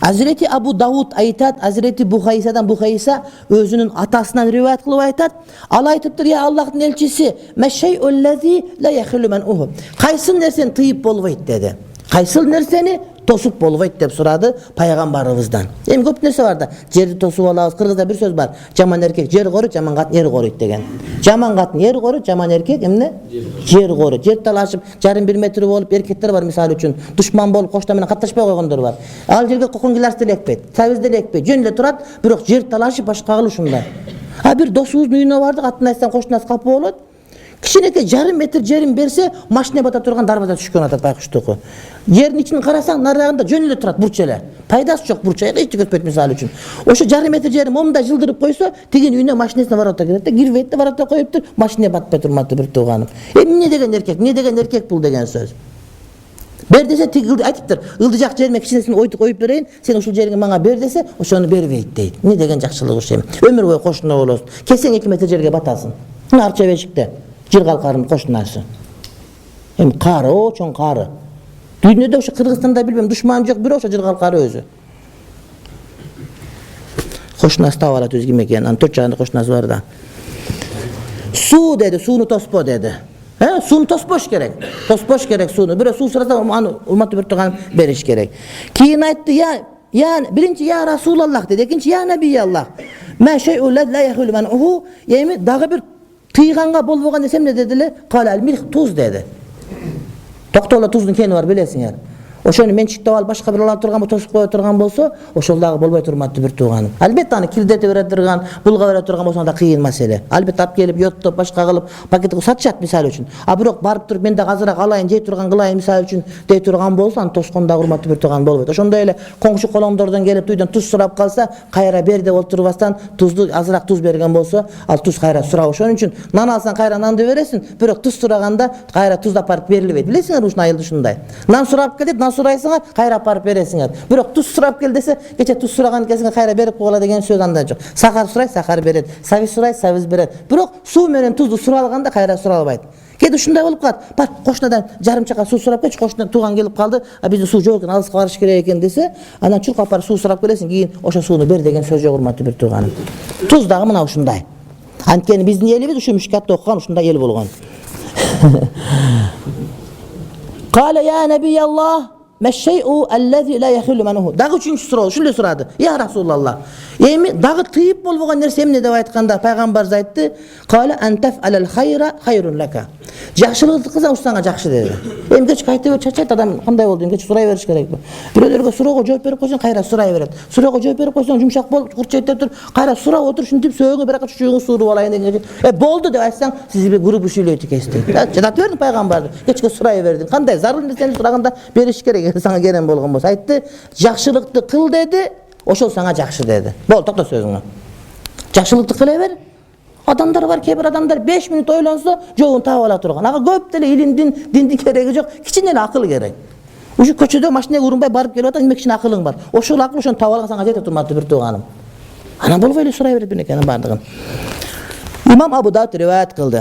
Hazreti Abu Davud aytat, Hazreti Buhaysadan Buhaysa özünün atasından rivayet kılıp aytat. Al aytıptır ya Allah'ın elçisi, "Meşşey'ullezî la yahillu men'uhu." Qaysı nerseni tıyıp bolbayt dedi. Qaysı nerseni tosup bolbayt dep suradı paygambarыбызdan. Hem köp nerse var da жерди тосуп алабыз. Кыргызда bir söz var. Jaman erkek jer koruyt, jaman kатын er koruyt degen. Jaman kатын er koruyt, jaman erkek emne? Jer koruyt. Jer talaşıp jarım 1 metr bolup erkekler var misal üçün. Düşman bolup koçta менен катташпай койгондор бар. Ал жерге кокун гилас делекпейт. Сабыз делекпейт. Жөнүлө турат, бирок жер талашып башка кылыш ушундай. А bir досубуздун үйүнө бардык, атын айтсаң кошунасы капы болот. Кичинекей жарым метр жерин берсе, машина бата турган дарбаза түшкөн атат байкуштуку. Жердин ичин карасаң, нарыгында жөнүлө турат бурч эле. Пайдасы жок бурч, эч көтпөйт мисалы үчүн. Ошо жарым метр жерин момундай жылдырып койсо, тигин үйүнө машинасына барата кирет да, кирбейт да барата коюптур, машина батпай турматты бир тууганым. Эмне деген эркек, эмне деген эркек бул деген сөз. Бер десе тигилди айтыптыр. Ылдыжак жериме кичинесин ойтуп коюп берейин, сен ушул жериңи мага бер десе, ошону бербейт дейт. Эмне деген жакшылык ошо эми. Өмүр бою кошуна болосуң. Келсең 2 метр жерге батасың. Арча бешикте. Жер калкарынын кошунасы. Эми кары, о чоң кары. Дүйнөдө ошо Кыргызстанда билбем, душман жок, бирок ошо жер калкары өзү. Кошунасы таап алат өзү ким экенин, анын 4 жагында кошунасы бар да. Суу деди, сууну тоспо деди. Сууну тоспош керек. Тоспош керек сууну. Бирөө суу сураса, аны урматтуу бир турган бериш керек. Кийин айтты, я биринчи я Расулаллах деди, экинчи я Набияллах. Ма шей'ун ла яхулу ман'уху. Эми дагы бир тыйганга болбогон десем не дедиле? Калал милх туз деди. Токтола туздун кени бар билесиңер. Ошону менчиктеп алып башка бир алып турган, тосуп кое турган болсо, ошол дагы болбой турматтуу бир тууганым. Албетте аны кирдете бере турган, булга бере турган болсо да кыйын маселе. Албетте алып келип йоттоп башка кылып пакетке сатышат мисалы үчүн. А бирок барып туруп мен да азыраак алайын, жей турган кылайын мисалы үчүн дей турган болсо, аны тоскон да урматтуу бир тууган болбойт. Ошондой эле коңшу колоңдордон келип үйдөн туз сурап калса, кайра бер деп отурбастан тузду азыраак туз берген болсо, ал туз кайра сурап. Ошон үчүн нан алсаң кайра нанды бересиң, бирок туз сураганда кайра туз апарып берилбейт. Билесиңер ушун айылда ушундай. Нан сурап кел деп, нан сурайсыңар, кайра апарып бересиңер. Бирок туз сурап кел десе, кече туз сураган кезиңе кайра берип койгула деген сөз анда жок. Сахар сурай, сахар берет. Сабиз сурай, сабиз берет. Бирок суу менен тузду суралганда кайра суралбайт. Кеде ушундай болуп калат. Бар, кошунадан жарым чака суу сурап келчи, кошунадан тууган келип калды, а биздин суу жок экен, алыска барыш керек экен десе, анан чуркап барып суу сурап келесиң, кийин ошо сууну бер деген сөз жок урматтуу бир тууганым. Туз дагы мына ушундай. Анткени биздин элибиз ушу мüşkatта окуган ушундай эл болгон. Кала я Набияллах Мәшшей'у әлләзи ла яхилу мануху. Дагы үчүнчү суроо, ушундай сурады. Я Расулаллах. Эми дагы тыйып болбогон нерсе эмне деп айтканда пайгамбарыбыз айтты. Кала антаф алал хайра хайрун лака. Жакшылыкты кылсаң ушсаңа жакшы деди. Эми кеч кайта бер чачат адам кандай болду? Кеч сурай бериш керекпи? Бирөөлөргө суроого жооп берип койсоң кайра сурай берет. Суроого жооп берип койсоң жумшак болуп курчайтып тур, кайра сурап отур, ушинтип сөөгө биракка чучугуңду сууруп алайын деген. Болду деп айтсаң, сиз бир групп сүйлөйт экенсиз. Жадат бердим пайгамбарды. Кечке сурай бердим. Кандай зарыл нерсени сураганда бериш керек. Саңа керем болгон болсо айтты, жакшылыкты кыл деди, ошол саңа жакшы деди. Бол, токто сөзүңө. Жакшылыкты кыла бер. Адамдар бар, кээ бир адамдар 5 мүнөт ойлонсо, жолун таап ала турган. Ага көп деле илимдин, диндин кереги жок, кичине эле акыл керек. Ушу көчөдө машинага урунбай барып келип атат, эмне кичине акылың бар. Ошол акыл ошону таап алган саңа жете турматтуу бир тууганым. Анан болбой эле сурай берет бирнекенин бардыгын. Имам Абу Дауд риваят кылды.